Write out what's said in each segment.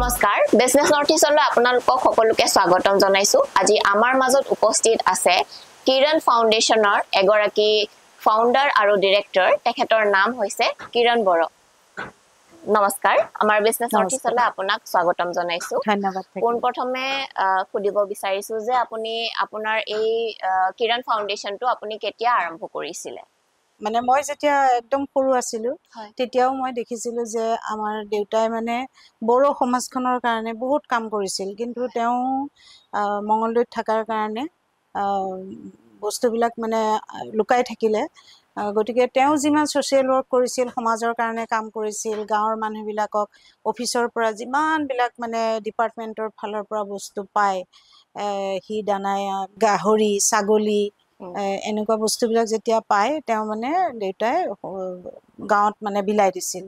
নমস্কাৰ বিজনেছ নৰ্থিছলৈ আপোনালোকক সকলোকে স্বাগতম জনাইছো আজি আমাৰ মাজত উপস্থিত আছে কিৰণ ফাউণ্ডেশ্যনৰ এগৰাকী ফাউণ্ডাৰ আৰু ডিৰেক্টৰ তেখেতৰ নাম হৈছে কিৰণ বড়ো নমস্কাৰ আমাৰ বিজনেছ নৰ্থিছলৈ আপোনাক স্বাগতম জনাইছো ধন্যবাদ কোন প্ৰথমে খুদিব বিচাৰিছো যে আপুনি আপোনাৰ এই কিৰণ ফাউণ্ডেশ্যনটো আপুনি কেতিয়া আৰম্ভ কৰিছিলে মানে মই যেতিয়া একদম সৰু আছিলো তেতিয়াও মই দেখিছিলো যে আমাৰ দেউতাই মানে বড়ো সমাজখনৰ কাৰণে বহুত কাম কৰিছিল কিন্তু তেওঁ মঙ্গলদৈত থকাৰ কাৰণে বস্তুবিলাক মানে লুকাই থাকিলে গতিকে তেওঁ যিমান ছ'চিয়েল ৱৰ্ক কৰিছিল সমাজৰ কাৰণে কাম কৰিছিল গাঁৱৰ মানুহবিলাকক অফিচৰ পৰা যিমানবিলাক মানে ডিপাৰ্টমেণ্টৰ ফালৰ পৰা বস্তু পায় সি দানাই গাহৰি ছাগলী এনেকুৱা বস্তুবিলাক যেতিয়া পায় তেওঁ মানে দেউতাই গাঁৱত মানে বিলাই দিছিল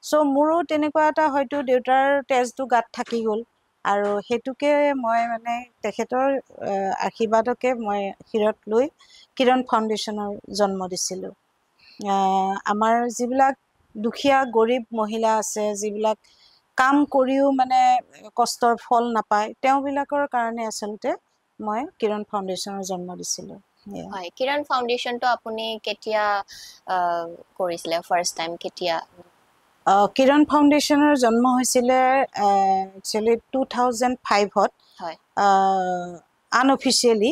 চ' মোৰো তেনেকুৱা এটা হয়তো দেউতাৰ তেজটো গাত থাকি গ'ল আৰু সেইটোকে মই মানে তেখেতৰ আশীৰ্বাদকে মই শিৰত লৈ কিৰণ ফাউণ্ডেশ্যনৰ জন্ম দিছিলোঁ আমাৰ যিবিলাক দুখীয়া গৰীব মহিলা আছে যিবিলাক কাম কৰিও মানে কষ্টৰ ফল নাপায় তেওঁবিলাকৰ কাৰণে আচলতে মই কিৰণ ফাউণ্ডেশ্যনৰ জন্ম দিছিলোঁ হয় কিৰণ ফাউণ্ডেশ্যনটো আপুনি কেতিয়া কৰিছিলে ফাৰ্ষ্ট টাইম কেতিয়া কিৰণ ফাউণ্ডেশ্যনৰ জন্ম হৈছিলে একচুৱেলি 2005ত হয় আনঅফিচিয়েলি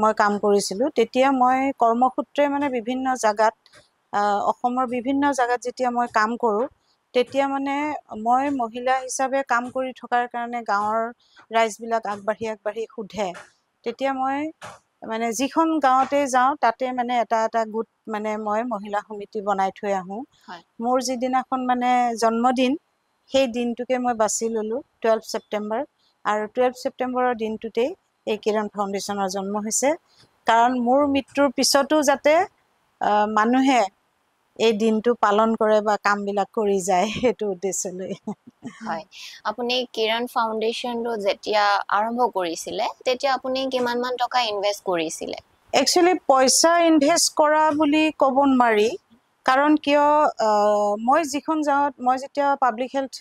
মই কাম কৰিছিলোঁ তেতিয়া মই কৰ্মসূত্ৰে মানে বিভিন্ন জাগাত অসমৰ বিভিন্ন জাগাত যেতিয়া মই কাম কৰোঁ তেতিয়া মানে মই মহিলা হিচাপে কাম কৰি থকাৰ কাৰণে গাঁৱৰ ৰাইজবিলাক আগবাঢ়ি সোধে তেতিয়া মই মানে যিখন গাঁৱতে যাওঁ তাতে মানে এটা এটা গোট মানে মই মহিলা সমিতি বনাই থৈ আহোঁ মোৰ যিদিনাখন মানে জন্মদিন সেই দিনটোকে মই বাছি ল'লোঁ 12 ছেপ্টেম্বৰ আৰু 12 ছেপ্টেম্বৰৰ দিনটোতেই এই কিৰণ ফাউণ্ডেশ্যনৰ জন্ম হৈছে কাৰণ মোৰ মৃত্যুৰ পিছতো যাতে মানুহে এই দিনটো পালন কৰে বা কামবিলাক কৰি যায় সেইটো উদ্দেশ্য লৈ হয় আপুনি কিৰণ ফাউণ্ডেশ্যনটো যেতিয়া আৰম্ভ কৰিছিলে তেতিয়া আপুনি কিমানমান টকা ইনভেষ্ট কৰিছিলে একচুৱেলি পইচা ইনভেষ্ট কৰা বুলি ক'ব নোৱাৰি কাৰণ কিয় মই যিখন গাঁৱত মই যেতিয়া পাব্লিক হেল্থ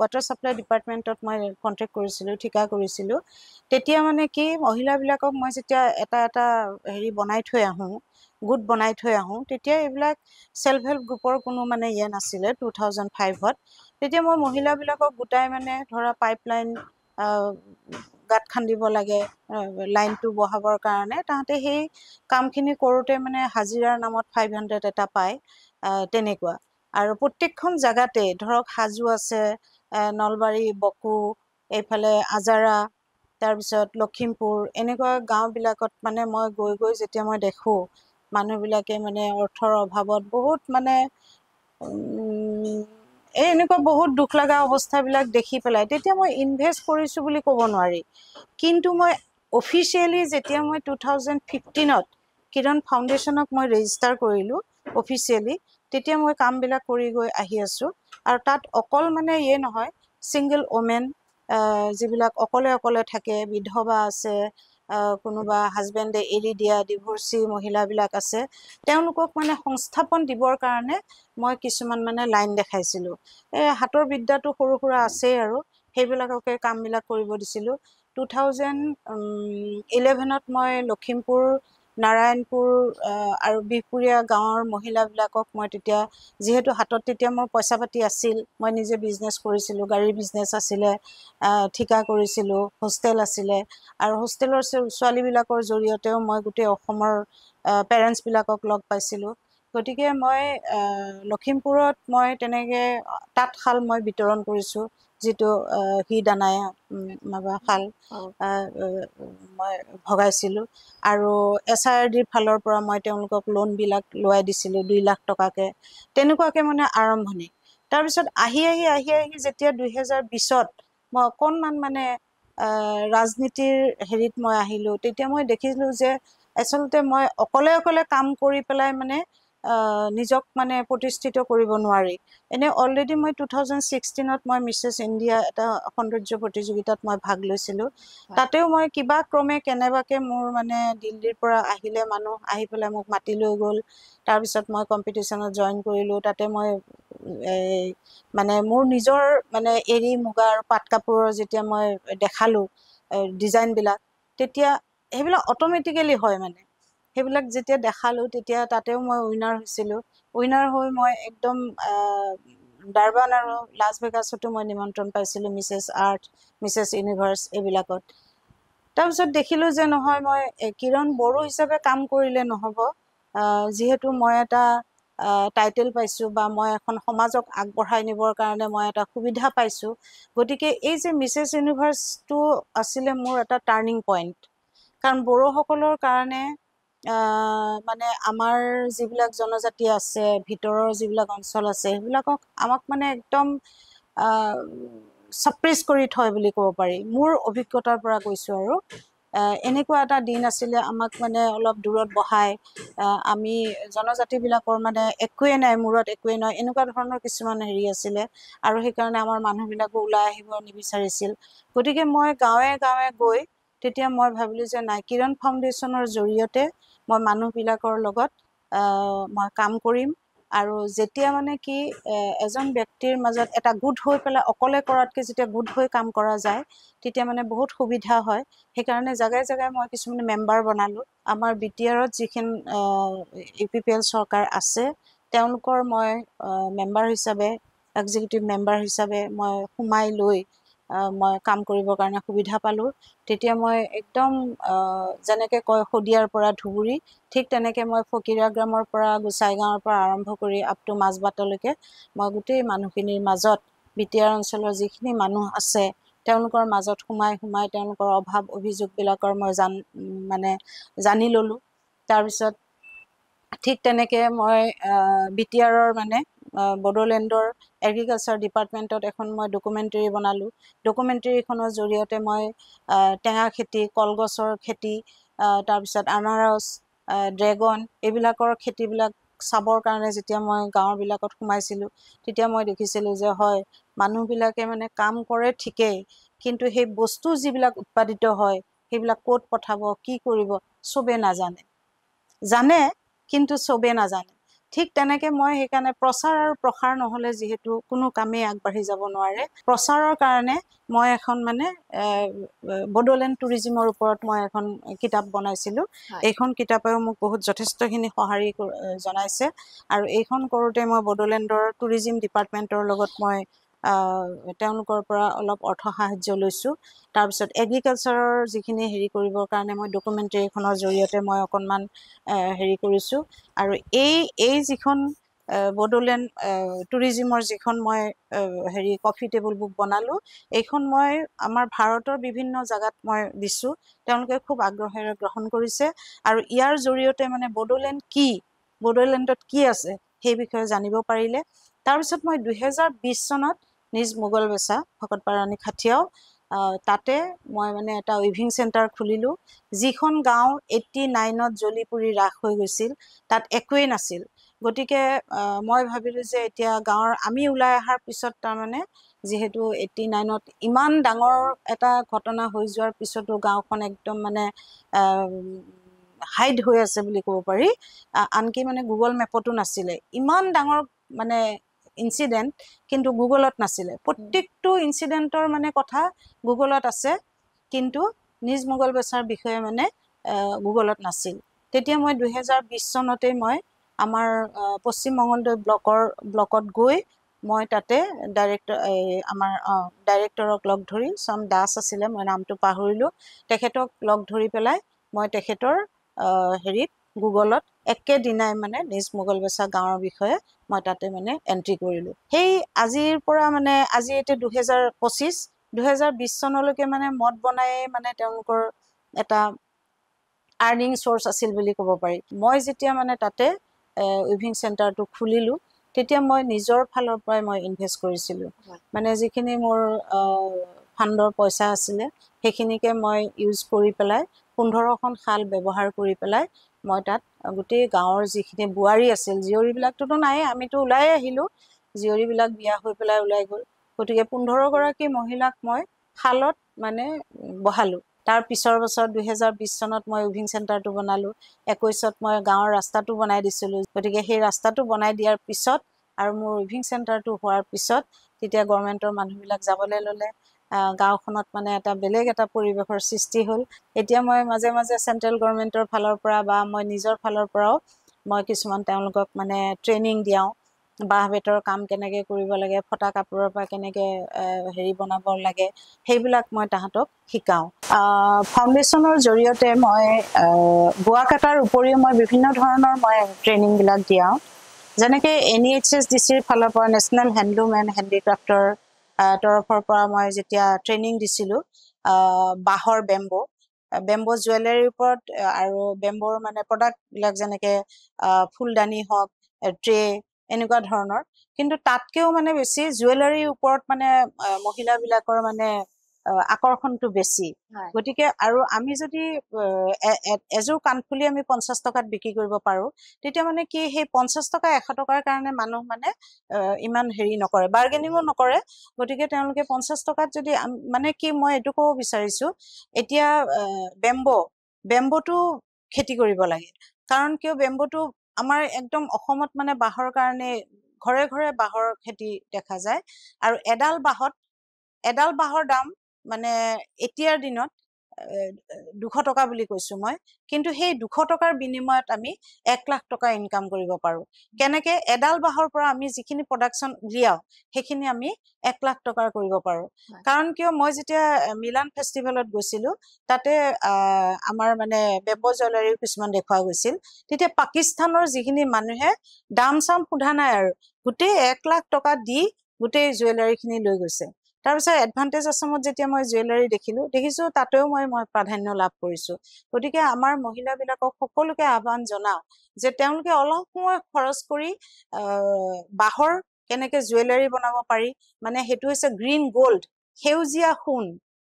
ৱাটাৰ ছাপ্লাই ডিপাৰ্টমেণ্টত মই কণ্টেক্ট কৰিছিলোঁ ঠিকা কৰিছিলোঁ তেতিয়া মানে কি মহিলাবিলাকক মই যেতিয়া এটা এটা হেৰি বনাই থৈ আহোঁ গোট বনাই থৈ আহোঁ তেতিয়া এইবিলাক ছেল্ফ হেল্প গ্ৰুপৰ কোনো মানে নাছিলে 2005ত তেতিয়া মই মহিলাবিলাকক গোটাই মানে ধৰা পাইপলাইন গাঁত খান্দিব লাগে লাইনটো বহাবৰ কাৰণে তাহাঁতে সেই কামখিনি কৰোঁতে মানে হাজিৰাৰ নামত 500 এটা পায় তেনেকুৱা আৰু প্ৰত্যেকখন জেগাতে ধৰক হাজো আছে নলবাৰী বকো এইফালে আজাৰা তাৰপিছত লখিমপুৰ এনেকুৱা গাঁওবিলাকত মানে মই গৈ যেতিয়া মই দেখোঁ মানুহবিলাকে মানে অৰ্থৰ অভাৱত বহুত মানে এনেকুৱা বহুত দুখ লগা অৱস্থাবিলাক দেখি পেলাই তেতিয়া মই ইনভেষ্ট কৰিছোঁ বুলি ক'ব নোৱাৰি কিন্তু মই অফিচিয়েলি যেতিয়া মই 2015ত কিৰণ ফাউণ্ডেশ্যনক মই ৰেজিষ্টাৰ কৰিলোঁ অফিচিয়েলি তেতিয়া মই কামবিলাক কৰি গৈ আহি আছোঁ আৰু তাত অকল মানে নহয় ছিংগল ওমেন যিবিলাক অকলে থাকে বিধৱা আছে কোনোবা হাজবেণ্ডে এৰি দিয়া ডিভৰ্চি মহিলাবিলাক আছে তেওঁলোকক মানে সংস্থাপন দিবৰ কাৰণে মই কিছুমান মানে লাইন দেখাইছিলোঁ হাতৰ বিদ্যাটো সৰু সুৰা আছেই আৰু সেইবিলাককে কামবিলাক কৰিব দিছিলোঁ 2011ত মই লখিমপুৰ নাৰায়ণপুৰ আৰু বিহপুৰীয়া গাঁৱৰ মহিলাবিলাকক মই তেতিয়া যিহেতু হাতত তেতিয়া মোৰ পইচা পাতি আছিল মই নিজে বিজনেছ কৰিছিলোঁ গাড়ীৰ বিজনেছ আছিলে ঠিকা কৰিছিলোঁ হোষ্টেল আছিলে আৰু হোষ্টেলৰ ছোৱালীবিলাকৰ জৰিয়তেও মই গোটেই অসমৰ পেৰেণ্টছবিলাকক লগ পাইছিলোঁ গতিকে মই লখিমপুৰত মই তেনেকৈ তাঁতশাল মই বিতৰণ কৰিছোঁ যিটো সি দানাই শাল মই ভগাইছিলোঁ আৰু SIRDৰ ফালৰ পৰা মই তেওঁলোকক লোনবিলাক লোৱাই দিছিলোঁ 2 লাখ টকাকৈ তেনেকুৱাকৈ মানে আৰম্ভণি তাৰপিছত আহি যেতিয়া 2020ত মই অকণমান মানে ৰাজনীতিৰ হেৰিত মই আহিলোঁ তেতিয়া মই দেখিলোঁ যে আচলতে মই অকলে কাম কৰি পেলাই মানে নিজক মানে প্ৰতিষ্ঠিত কৰিব নোৱাৰি এনে অলৰেডি মই 2016ত মই মিছেছ ইণ্ডিয়া এটা সৌন্দৰ্য প্ৰতিযোগিতাত মই ভাগ লৈছিলোঁ তাতেও মই কিবা ক্ৰমে কেনেবাকৈ মোৰ মানে দিল্লীৰ পৰা আহিলে মানুহ আহি পেলাই মোক মাতি লৈ গ'ল তাৰপিছত মই কম্পিটিশ্যনত জইন কৰিলোঁ তাতে মই মানে মোৰ নিজৰ মানে এৰী মুগা আৰু পাট কাপোৰৰ যেতিয়া মই দেখালোঁ ডিজাইনবিলাক, তেতিয়া সেইবিলাক অট'মেটিকেলি হয় মানে সেইবিলাক যেতিয়া দেখালোঁ তেতিয়া তাতেও মই উইনাৰ হৈছিলোঁ। উইনাৰ হৈ মই একদম ডাৰবান আৰু লাছ ভেগাছতো মই নিমন্ত্ৰণ পাইছিলোঁ, মিছেছ আৰ্থ, মিছেছ ইউনিভাৰ্ছ এইবিলাকত। তাৰপিছত দেখিলোঁ যে নহয়, মই কিৰণ বড়ো হিচাপে কাম কৰিলে নহ'ব, যিহেতু মই এটা টাইটেল পাইছোঁ বা মই এখন সমাজক আগবঢ়াই নিবৰ কাৰণে মই এটা সুবিধা পাইছোঁ, গতিকে এই যে মিছেছ ইউনিভাৰ্ছটো আছিলে মোৰ এটা টাৰ্ণিং পইণ্ট। কাৰণ বড়োসকলৰ কাৰণে মানে আমাৰ যিবিলাক জনজাতি আছে, ভিতৰৰ যিবিলাক অঞ্চল আছে, সেইবিলাকক আমাক মানে একদম ছাপ্ৰেছ কৰি থয় বুলি ক'ব পাৰি। মোৰ অভিজ্ঞতাৰ পৰা কৈছোঁ আৰু এনেকুৱা এটা দিন আছিলে, আমাক মানে অলপ দূৰত বহাই আমি জনজাতিবিলাকৰ মানে একোৱে নাই, মূৰত একোৱে নাই, এনেকুৱা ধৰণৰ কিছুমান হেৰি আছিলে। আৰু সেইকাৰণে আমাৰ মানুহবিলাকো ওলাই আহিব নিবিচাৰিছিল। গতিকে মই গাঁৱে গাঁৱে গৈ তেতিয়া মই ভাবিলোঁ যে নাই, কিৰণ ফাউণ্ডেশ্যনৰ জৰিয়তে মই মানুহবিলাকৰ লগত মই কাম কৰিম। আৰু যেতিয়া মানে কি এজন ব্যক্তিৰ মাজত এটা গোট হৈ পেলাই অকলে কৰাতকৈ যেতিয়া গোট হৈ কাম কৰা যায় তেতিয়া মানে বহুত সুবিধা হয়। সেইকাৰণে জেগাই জেগাই মই কিছুমান মেম্বাৰ বনালোঁ। আমাৰ BTRত যিখিনি UPPL চৰকাৰ আছে তেওঁলোকৰ মই মেম্বাৰ হিচাপে, এক্সিকিউটিভ মেম্বাৰ হিচাপে মই সোমাই লৈ মই কাম কৰিবৰ কাৰণে সুবিধা পালোঁ। তেতিয়া মই একদম যেনেকৈ কয় শদিয়াৰ পৰা ধুবুৰী, ঠিক তেনেকৈ মই ফকিৰা গ্ৰামৰ পৰা গোসাই গাঁৱৰ পৰা আৰম্ভ কৰি আপ টু মাজবাটলৈকে মই গোটেই মানুহখিনিৰ মাজত BTR অঞ্চলৰ যিখিনি মানুহ আছে তেওঁলোকৰ মাজত সোমাই তেওঁলোকৰ অভাৱ অভিযোগবিলাকৰ মই জানি ল'লোঁ। তাৰপিছত ঠিক তেনেকৈ মই BTRৰ মানে বড়োলেণ্ডৰ এগ্ৰিকালচাৰ ডিপাৰ্টমেণ্টত এখন মই ডকুমেণ্টেৰী বনালোঁ। ডকুমেণ্টেৰীখনৰ জৰিয়তে মই টেঙা খেতি, কলগছৰ খেতি, তাৰপিছত আনাৰস, ড্ৰেগন এইবিলাকৰ খেতিবিলাক চাবৰ কাৰণে যেতিয়া মই গাঁৱৰবিলাকত সোমাইছিলোঁ তেতিয়া মই দেখিছিলোঁ যে হয়, মানুহবিলাকে মানে কাম কৰে ঠিকেই, কিন্তু সেই বস্তু যিবিলাক উৎপাদিত হয় সেইবিলাক ক'ত পঠাব, কি কৰিব, চবে নাজানে। জানে কিন্তু চবে নাজানে। ঠিক তেনেকৈ মই সেইকাৰণে প্ৰচাৰ আৰু প্ৰসাৰ নহ'লে যিহেতু কোনো কামেই আগবাঢ়ি যাব নোৱাৰে, প্ৰচাৰৰ কাৰণে মই এখন মানে বড়োলেণ্ড টুৰিজিমৰ ওপৰত মই এখন কিতাপ বনাইছিলোঁ। এইখন কিতাপেও মোক বহুত যথেষ্টখিনি সঁহাৰি জনাইছে। আৰু এইখন কৰোঁতে মই বড়োলেণ্ডৰ টুৰিজিম ডিপাৰ্টমেণ্টৰ লগত মই তেওঁলোকৰ পৰা অলপ অৰ্থ সাহাৰ্য লৈছোঁ। তাৰপিছত এগ্ৰিকালচাৰৰ যিখিনি হেৰি কৰিবৰ কাৰণে মই ডকুমেণ্টেৰীখনৰ জৰিয়তে মই অকণমান হেৰি কৰিছোঁ। আৰু এই যিখন বড়োলেণ্ড টুৰিজিমৰ যিখন মই কফি টেবুল বুক বনালোঁ, এইখন মই আমাৰ ভাৰতৰ বিভিন্ন জেগাত মই দিছোঁ। তেওঁলোকে খুব আগ্ৰহেৰে গ্ৰহণ কৰিছে আৰু ইয়াৰ জৰিয়তে মানে বড়োলেণ্ড কি, বড়োলেণ্ডত কি আছে সেই বিষয়ে জানিব পাৰিলে। তাৰপিছত মই 2020 চনত নিজ মোগলবেছা ভকতপাৰাণী খাথিয়াও তাতে মই মানে এটা উইভিং চেণ্টাৰ খুলিলোঁ। যিখন গাঁও 89ত জ্বলি পুৰি ৰাখ হৈ গৈছিল, তাত একোৱেই নাছিল। গতিকে মই ভাবিলোঁ যে এতিয়া গাঁৱৰ আমি ওলাই অহাৰ পিছত তাৰমানে যিহেতু 89ত ইমান ডাঙৰ এটা ঘটনা হৈ যোৱাৰ পিছতো গাঁওখন একদম মানে হাইড হৈ আছে বুলি ক'ব পাৰি। আনকি মানে গুগল মেপতো নাছিলে। ইমান ডাঙৰ মানে ইনচিডেণ্ট কিন্তু গুগলত নাছিলে। প্ৰত্যেকটো ইনচিডেণ্টৰ মানে কথা গুগলত আছে কিন্তু নিজ মোগলবেছাৰ বিষয়ে মানে গুগলত নাছিল। তেতিয়া মই 2020 চনতেই মই আমাৰ পশ্চিম মঙলদৈ ব্লকত গৈ মই তাতে আমাৰ ডাইৰেক্টৰক লগ ধৰি, চম দাস আছিলে, মই নামটো পাহৰিলোঁ, তেখেতক লগ ধৰি পেলাই মই তেখেতৰ গুগলত একেদিনাই মানে নিজ মোগলবেছা গাঁৱৰ বিষয়ে মই তাতে মানে এণ্ট্ৰি কৰিলোঁ। সেই আজিৰ পৰা মানে আজি এতিয়া 2020 চনলৈকে মানে মদ বনায়েই মানে তেওঁলোকৰ এটা আৰ্নিং চ'ৰ্চ আছিল বুলি ক'ব পাৰি। মই যেতিয়া মানে তাতে উইভিং চেণ্টাৰটো খুলিলোঁ তেতিয়া মই নিজৰ ফালৰ পৰাই মই ইনভেষ্ট কৰিছিলোঁ। মানে যিখিনি মোৰ ফাণ্ডৰ পইচা আছিলে সেইখিনিকে মই ইউজ কৰি পেলাই 15খন শাল ব্যৱহাৰ কৰি পেলাই মই তাত গোটেই গাঁৱৰ যিখিনি বোৱাৰী আছিল, জীয়ৰীবিলাকটোতো নায়েই, আমিতো ওলাই আহিলোঁ, জীয়ৰীবিলাক বিয়া হৈ পেলাই ওলাই গ'ল। গতিকে 15গৰাকী মহিলাক মই শালত মানে বহালোঁ। তাৰ পিছৰ বছৰ 2020 চনত মই উইভিং চেণ্টাৰটো বনালোঁ। 21ত মই গাঁৱৰ ৰাস্তাটো বনাই দিছিলোঁ। গতিকে সেই ৰাস্তাটো বনাই দিয়াৰ পিছত আৰু মোৰ উইভিং চেণ্টাৰটো হোৱাৰ পিছত তেতিয়া গভৰ্ণমেণ্টৰ মানুহবিলাক যাবলৈ ল'লে গাঁওখনত মানে এটা বেলেগ এটা পৰিৱেশৰ সৃষ্টি হ'ল এতিয়া মই মাজে মাজে চেণ্ট্ৰেল গভৰ্ণমেণ্টৰ ফালৰ পৰা বা মই নিজৰ ফালৰ পৰাও মই কিছুমান তেওঁলোকক মানে ট্ৰেইনিং দিয়াওঁ বাঁহ বেতৰ কাম কেনেকৈ কৰিব লাগে ফটা কাপোৰৰ পৰা কেনেকৈ হেৰি বনাব লাগে সেইবিলাক মই তাহাঁতক শিকাওঁ ফাউণ্ডেশ্যনৰ জৰিয়তে মই বোৱা কটাৰ উপৰিও মই বিভিন্ন ধৰণৰ মই ট্ৰেইনিংবিলাক দিয়াওঁ যেনেকৈ NEHSDCৰ ফালৰ পৰা নেশ্যনেল হেণ্ডলুম এণ্ড হেণ্ডিক্ৰাফ্টৰ তৰফৰ পৰা মই যেতিয়া ট্ৰেইনিং দিছিলোঁ বাঁহৰ বেম্বো জুৱেলাৰীৰ ওপৰত আৰু বেম্বৰ মানে প্ৰডাক্টবিলাক যেনেকৈ ফুলদানি হওক ট্ৰে এনেকুৱা ধৰণৰ কিন্তু তাতকেও মানে বেছি জুৱেলাৰীৰ ওপৰত মানে মহিলাবিলাকৰ মানে আকৰ্ষণটো বেছি গতিকে আৰু আমি যদি এযোৰ কাণফুলি আমি 50 টকাত বিক্ৰী কৰিব পাৰোঁ তেতিয়া মানে কি সেই 50 টকা 100 টকাৰ কাৰণে মানুহ মানে ইমান হেৰি নকৰে বাৰ্গেনিঙো নকৰে গতিকে তেওঁলোকে 50 টকাত যদি মানে কি মই এইটো ক'ব বিচাৰিছোঁ এতিয়া বেম্বটো খেতি কৰিব লাগে কাৰণ কিয় বেম্বটো আমাৰ একদম অসমত মানে বাঁহৰ কাৰণে ঘৰে ঘৰে বাঁহৰ খেতি দেখা যায় আৰু এডাল বাঁহৰ দাম মানে এতিয়াৰ দিনত 200 টকা বুলি কৈছোঁ মই কিন্তু সেই 200 টকাৰ বিনিময়ত আমি 1 লাখ টকা ইনকাম কৰিব পাৰোঁ কেনেকৈ এডাল বাঁহৰ পৰা আমি যিখিনি প্ৰডাকশ্যন উলিয়াওঁ সেইখিনি আমি 1 লাখ টকাৰ কৰিব পাৰোঁ কাৰণ কিয় মই যেতিয়া মিলান ফেষ্টিভেলত গৈছিলোঁ তাতে আমাৰ মানে বেম্বো জুৱেলাৰীও কিছুমান দেখুওৱা গৈছিল তেতিয়া পাকিস্তানৰ যিখিনি মানুহে দাম চাম সোধা নাই আৰু গোটেই 1 লাখ টকা দি গোটেই জুৱেলাৰীখিনি লৈ গৈছে তাৰপিছত এডভান্টেজ আছামত যেতিয়া মই জুৱেলাৰী দেখিছোঁ তাতেও মই প্ৰাধান্য লাভ কৰিছোঁ গতিকে আমাৰ মহিলাবিলাকক সকলোকে আহ্বান জনাওঁ যে তেওঁলোকে অলপ সময় খৰচ কৰি বাঁহৰ কেনেকৈ জুৱেলাৰী বনাব পাৰি মানে সেইটো হৈছে গ্ৰীণ গ'ল্ড সেউজীয়া সোণ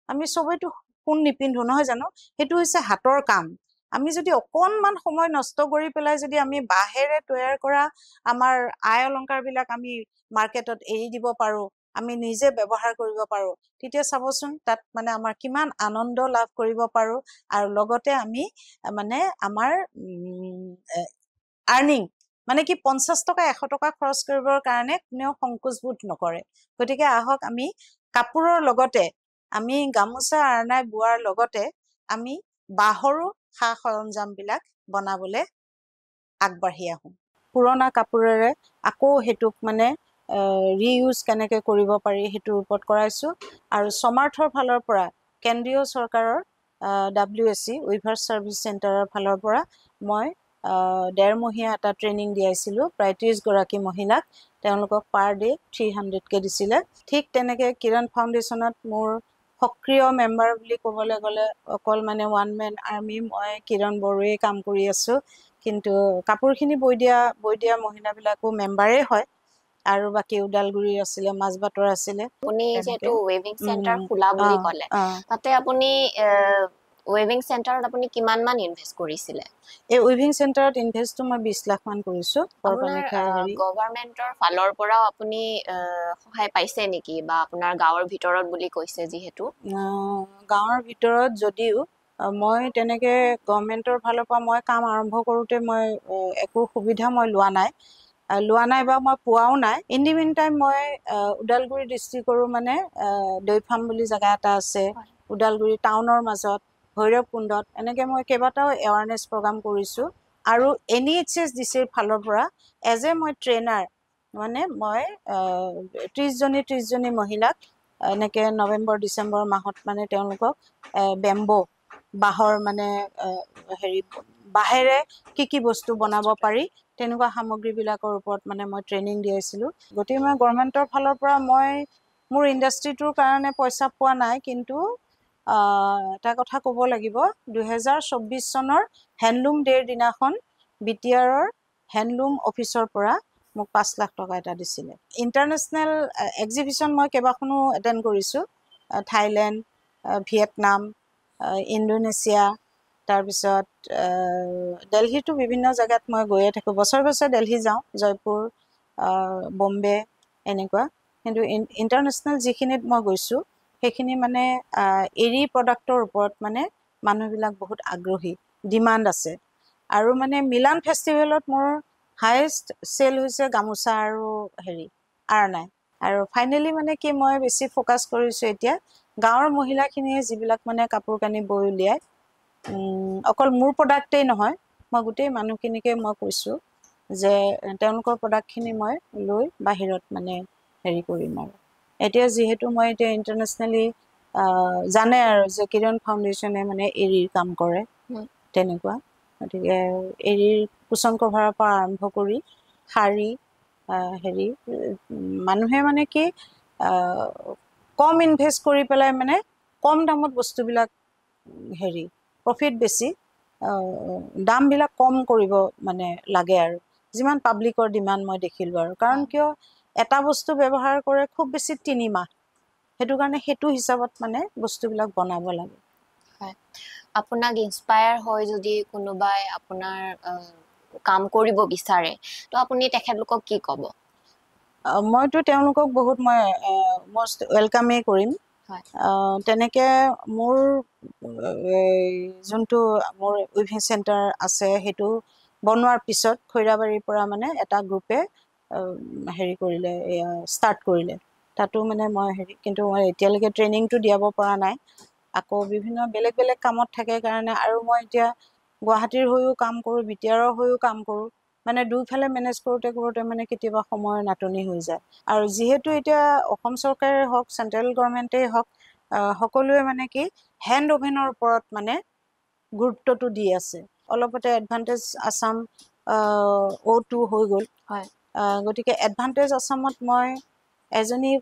আমি চবেইতো সোণ নিপিন্ধো নহয় জানো সেইটো হৈছে হাতৰ কাম আমি যদি অকণমান সময় নষ্ট কৰি পেলাই যদি আমি বাঁহেৰে তৈয়াৰ কৰা আমাৰ আই অলংকাৰবিলাক আমি মাৰ্কেটত এৰি দিব পাৰোঁ আমি নিজে ব্যৱহাৰ কৰিব পাৰোঁ তেতিয়া চাবচোন তাত মানে আমাৰ কিমান আনন্দ লাভ কৰিব পাৰোঁ আৰু লগতে আমি মানে আমাৰ আৰ্নিং মানে কি 50 টকা 100 টকা খৰচ কৰিবৰ কাৰণে কোনেও সংকোচবোধ নকৰে গতিকে আহক আমি কাপোৰৰ লগতে আমি গামোচা আৰনাই বোৱাৰ লগতে আমি বাঁহৰো সা সৰঞ্জামবিলাক বনাবলৈ আগবাঢ়ি আহোঁ পুৰণা কাপোৰেৰে আকৌ সেইটোক মানে ৰিইউজ কেনেকৈ কৰিব পাৰি সেইটোৰ ওপৰত কৰাইছোঁ আৰু সমাৰ্থৰ ফালৰ পৰা কেন্দ্ৰীয় চৰকাৰৰ WSC উইভাৰ্ছ ছাৰ্ভিচ চেণ্টাৰৰ ফালৰ পৰা মই 1.5মহীয়া এটা ট্ৰেইনিং দিয়াইছিলোঁ প্ৰায় 30 গৰাকী মহিলাক তেওঁলোকক পাৰ ডে 300কৈ দিছিলে ঠিক তেনেকৈ কিৰণ ফাউণ্ডেশ্যনত মোৰ সক্ৰিয় মেম্বাৰ বুলি ক'বলৈ গ'লে অকল মানে ওৱান মেন আৰ্মি মই কিৰণ বড়োৱে কাম কৰি আছোঁ কিন্তু কাপোৰখিনি বৈ দিয়া মহিলাবিলাকো মেম্বাৰেই হয় আৰু বাকী ওদালগুৰিৰ আছিলে মাজবাটৰ আছিলে আপুনি যেটো ৱেভিং চেণ্টাৰ খোলা বুলি ক'লে তাতে আপুনি ৱেভিং চেণ্টাৰত আপুনি কিমান মান ইনভেষ্ট কৰিছিলে এই ৱেভিং চেণ্টাৰত ইনভেষ্টটো মই 20 লাখ মান কৰিছোঁ গভৰ্ণমেণ্টৰ ফালৰ পৰাও আপুনি সহায় পাইছে নেকি বা আপোনাৰ গাঁৱৰ ভিতৰত বুলি কৈছে যিহেতু গাঁৱৰ ভিতৰত যদিও মই তেনেকৈ গভৰ্ণমেণ্টৰ ফালৰ পৰা মই কাম আৰম্ভ কৰোঁতে মই একো সুবিধা মই লোৱা নাই বা মই পোৱাও নাই ইন দি মিন টাইম মই ওদালগুৰি ডিষ্ট্ৰিক্টৰো মানে দৈ ফাৰ্ম বুলি জেগা এটা আছে ওদালগুৰি টাউনৰ মাজত ভৈৰৱকুণ্ডত এনেকৈ মই কেইবাটাও এৱাৰনেছ প্ৰগ্ৰাম কৰিছোঁ আৰু NEHSDCৰ ফালৰ পৰা মই ট্ৰেইনাৰ মানে মই 30জনী মহিলাক এনেকৈ নৱেম্বৰ ডিচেম্বৰ মাহত মানে তেওঁলোকক বেম্বো বাঁহৰ মানে বাঁহেৰে কি বস্তু বনাব পাৰি তেনেকুৱা সামগ্ৰীবিলাকৰ ওপৰত মানে মই ট্ৰেইনিং দিয়াইছিলোঁ গতিকে মই গভৰ্ণমেণ্টৰ ফালৰ পৰা মই মোৰ ইণ্ডাষ্ট্ৰিটোৰ কাৰণে পইচা পোৱা নাই কিন্তু এটা কথা ক'ব লাগিব 2024 চনৰ হেণ্ডলুম ডেৰ দিনাখন BTRৰ হেণ্ডলুম অফিচৰ পৰা মোক 5 লাখ টকা এটা দিছিলে ইণ্টাৰনেশ্যনেল এক্সিবিশ্যন মই কেইবাখনো এটেণ্ড কৰিছোঁ থাইলেণ্ড ভিয়েটনাম ইণ্ডোনেছিয়া তাৰপিছত দিল্লীতো বিভিন্ন জেগাত মই গৈয়ে থাকোঁ বছৰে দিল্লী যাওঁ জয়পুৰ বম্বে এনেকুৱা কিন্তু ইণ্টাৰনেশ্যনেল যিখিনিত মই গৈছোঁ সেইখিনি মানে এৰী প্ৰডাক্টৰ ওপৰত মানে মানুহবিলাক বহুত আগ্ৰহী ডিমাণ্ড আছে আৰু মানে মিলান ফেষ্টিভেলত মোৰ হায়েষ্ট চেল হৈছে গামোচা আৰু হেৰি আৰনাই। আৰু ফাইনেলি মানে কি মই বেছি ফ'কাছ কৰিছোঁ এতিয়া গাঁৱৰ মহিলাখিনিয়ে যিবিলাক মানে কাপোৰ কানি বৈ উলিয়ায়, অকল মোৰ প্ৰডাক্টেই নহয়, মই গোটেই মানুহখিনিকে মই কৈছোঁ যে তেওঁলোকৰ প্ৰডাক্টখিনি মই লৈ বাহিৰত মানে হেৰি কৰিম। আৰু এতিয়া যিহেতু মই এতিয়া ইণ্টাৰনেশ্যনেলি জানে আৰু যে কিৰণ ফাউণ্ডেশ্যনে মানে এৰীৰ কাম কৰে, তেনেকুৱা। গতিকে এৰীৰ কুচন কভাৰৰ পৰা আৰম্ভ কৰি শাৰী, হেৰি মানুহে মানে কি কম ইনভেষ্ট কৰি পেলাই মানে কম দামত বস্তুবিলাক হেৰি প্ৰফিট বেছি, দামবিলাক কম কৰিব মানে লাগে। আৰু যিমান পাব্লিকৰ ডিমাণ্ড মই দেখিলোঁ আৰু কাৰণ কিয় এটা বস্তু ব্যৱহাৰ কৰে খুব বেছি 3 মাহ, সেইটো কাৰণে সেইটো হিচাপত মানে বস্তুবিলাক বনাব লাগে। হয়, আপোনাক ইনস্পায়াৰ হয় যদি কোনোবাই আপোনাৰ কাম কৰিব বিচাৰে, তো আপুনি তেখেতলোকক কি ক'ব? মইতো তেওঁলোকক বহুত মই মষ্ট ৱেলকামেই কৰিম। তেনেকৈ মোৰ যোনটো মোৰ উইভিং চেণ্টাৰ আছে সেইটো বনোৱাৰ পিছত খৈৰাবাৰীৰ পৰা মানে এটা গ্ৰুপে হেৰি কৰিলে, ষ্টাৰ্ট কৰিলে। তাতো মানে মই হেৰি, কিন্তু মই এতিয়ালৈকে ট্ৰেইনিংটো দিয়াব পৰা নাই। আকৌ বিভিন্ন বেলেগ বেলেগ কামত থাকে কাৰণে, আৰু মই এতিয়া গুৱাহাটীৰ হৈও কাম কৰোঁ, বিটিআৰৰ হৈও কাম কৰোঁ, মানে দুইফালে মেনেজ কৰোঁতে কৰোঁতে মানে কেতিয়াবা সময়ৰ নাটনি হৈ যায়। আৰু যিহেতু এতিয়া অসম চৰকাৰে হওক, চেণ্ট্ৰেল গভৰ্ণমেণ্টেই হওক, সকলোৱে মানে কি হেণ্ড অভেনৰ ওপৰত মানে গুৰুত্বটো দি আছে। অলপতে এডভান্টেজ আছাম O2 হৈ গ'ল। গতিকে এডভান্টেজ আছামত মই এজনী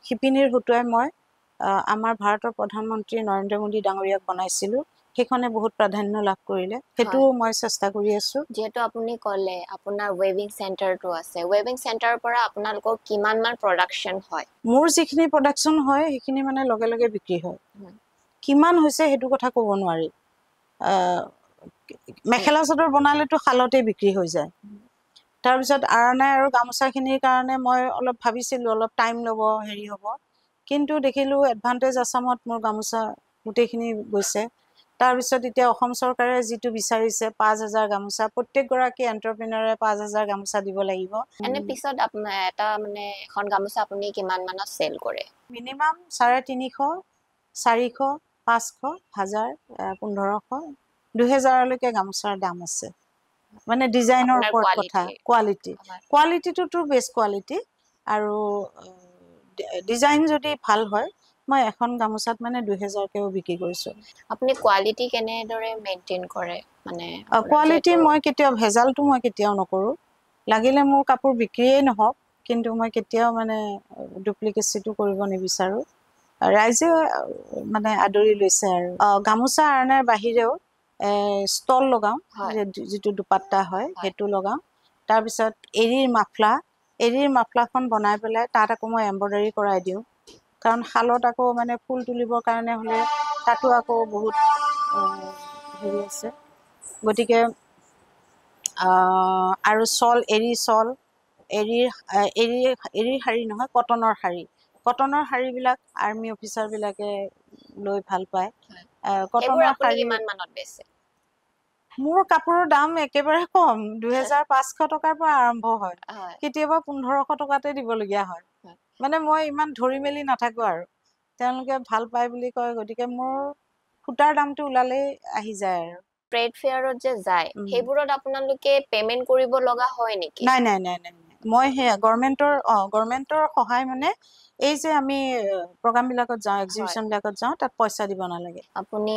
শিপিনীৰ হতুৱাই মই আমাৰ ভাৰতৰ প্ৰধানমন্ত্ৰী নৰেন্দ্ৰ মোদী ডাঙৰীয়াক বনাইছিলোঁ। সেইখনে বহুত প্ৰাধান্য লাভ কৰিলে, সেইটোও মই চেষ্টা কৰি আছোঁ। যিহেতু আপুনি ক'লে আপোনাৰ ৱেভিং চেণ্টাৰটো আছে, ৱেভিং চেণ্টাৰৰ পৰা আপোনালোকৰ কিমান মান প্ৰডাকশ্যন হয়? মোৰ যিখিনি প্ৰডাকশ্যন হয় সেইখিনি মানে লগে লগে বিক্ৰী হয়। কিমান হৈছে সেইটো কথা ক'ব নোৱাৰি। মেখেলা চাদৰ বনালেতো শালতে বিক্ৰী হৈ যায়। তাৰপিছত আৰনাই আৰু গামোচাখিনিৰ কাৰণে মই অলপ ভাবিছিলোঁ অলপ টাইম ল'ব, হেৰি হ'ব, কিন্তু দেখিলোঁ এডভান্টেজ আছামত মোৰ গামোচা গোটেইখিনি গৈছে। তাৰপিছত এতিয়া অসম চৰকাৰে যিটো বিচাৰিছে 5,000 গামোচা, প্ৰত্যেকগৰাকী এণ্টাৰপ্ৰিনাৰে 5,000 গামোচা দিব লাগিব। এনে পিছত আপোনাৰ এটা মানে এখন গামোচা আপুনি কিমান মানত চেল কৰে? মিনিমাম 350, 400, 500, 1000, 1500, 2000লৈকে গামোচাৰ দাম আছে। মানে ডিজাইনৰ ওপৰত কথা, কোৱালিটিটোতো বেষ্ট কোৱালিটি। আৰু ডিজাইন যদি ভাল হয়, মই এখন গামোচাত মানে 2000কেও বিক্ৰী কৰিছোঁ। আপুনি কোৱালিটি কেনেদৰে মেইনটেইন কৰে? মানে কোৱালিটি মই কেতিয়াও, ভেজালটো মই কেতিয়াও নকৰোঁ। লাগিলে মোৰ কাপোৰ বিক্ৰীয়েই নহওক, কিন্তু মই কেতিয়াও মানে ডুপ্লিকেচিটো কৰিব নিবিচাৰোঁ। ৰাইজে মানে আদৰি লৈছে। আৰু গামোচা আৰনাৰ বাহিৰেও ষ্টল লগাওঁ, যিটো দুপাট্টা হয় সেইটো লগাওঁ। তাৰপিছত এৰীৰ মাফলাখন বনাই পেলাই তাত আকৌ মই এম্ব্ৰইডাৰী কৰাই দিওঁ, কাৰণ শালত আকৌ মানে ফুল তুলিবৰ কাৰণে হ'লে তাতো আকৌ বহুত হেৰি আছে। গতিকে আৰু এৰী শ্বল, এৰীৰ শাৰী নহয়, কটনৰ শাৰীবিলাক আৰ্মি অফিচাৰবিলাকে লৈ ভাল পায়। কটনৰ শাৰী কিমান মানত বেচে? মোৰ কাপোৰৰ দাম একেবাৰে কম, 2500 টকাৰ পৰা আৰম্ভ হয়, কেতিয়াবা 1500 টকাতে দিবলগীয়া হয়। মানে মই ইমান ধৰি মেলি নাথাকোঁ আৰু তেওঁলোকে ভাল পায় বুলি কয়, গতিকে মোৰ সূতাৰ দামটো ওলালেই আহি যায়। আৰু ট্ৰেড ফেয়াৰত যে যায়, সেইবোৰত আপোনালোকে পেমেন্ট কৰিব লগা হয় নেকি? নাই, মই সেয়া গভৰ্ণমেণ্টৰ সহায়, মানে এই যে আমি প্ৰগ্ৰামবিলাকত যাওঁ, এক্সিবিশ্যনবিলাকত যাওঁ, তাত পইচা দিব নালাগে। আপুনি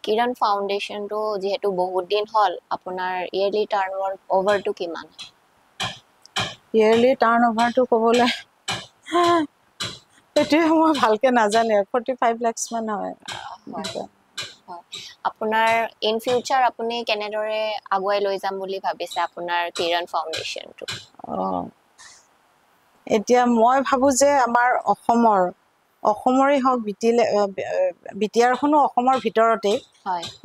কিৰণ ফাউণ্ডেশ্যনটো যিহেতু বহুত দিন হ'ল, আপোনাৰ ইয়েৰলি টাৰ্ণ অভাৰটো কিমান? ইয়েৰলি টাৰ্ণ অভাৰটো ক'বলৈ সেইটোৱে মই ভালকৈ নাজানো। 45 lakhs মান হয়। আপোনাৰ ইন ফিউচাৰ আপুনি কেনেদৰে আগুৱাই লৈ যাম বুলি ভাবিছে আপোনাৰ কিৰণ ফাউণ্ডেশ্যনটো? এতিয়া মই ভাবোঁ যে আমাৰ অসমৰেই হওক, বিটিআৰখনো অসমৰ ভিতৰতেই।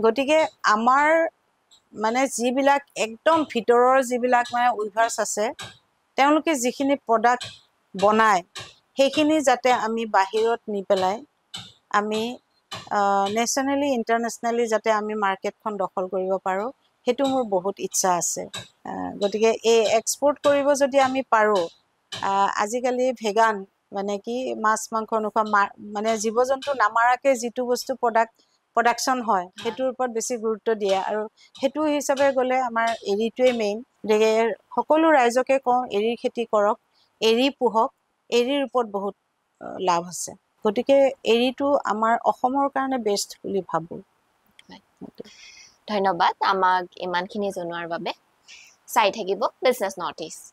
গতিকে আমাৰ মানে যিবিলাক একদম ভিতৰৰ যিবিলাক মানে উইভাৰ্ছ আছে, তেওঁলোকে যিখিনি প্ৰডাক্ট বনায় সেইখিনি যাতে আমি বাহিৰত নি পেলাই আমি নেশ্যনেলি ইণ্টাৰনেশ্যনেলি যাতে আমি মাৰ্কেটখন দখল কৰিব পাৰোঁ, সেইটো মোৰ বহুত ইচ্ছা আছে গতিকে এই এক্সপোৰ্ট কৰিব যদি আমি পাৰোঁ আজিকালি ভেগান মানে কি মাছ মাংস নোখোৱা মানে জীৱ জন্তু নামাৰাকে যিটো বস্তু প্ৰডাকশ্যন হয় সেইটোৰ ওপৰত বেছি গুৰুত্ব দিয়ে আৰু সেইটো হিচাপে গ'লে আমাৰ এৰীটোৱে মেইন গতিকে সকলো ৰাইজকে কওঁ এৰীৰ খেতি কৰক এৰী পোহক এৰীৰ ওপৰত বহুত লাভ আছে গতিকে এৰীটো আমাৰ অসমৰ কাৰণে বেষ্ট বুলি ভাবোঁ ধন্যবাদ আমাক ইমানখিনি জনোৱাৰ বাবে চাই থাকিব বিজনেছ নৰ্থ ইষ্ট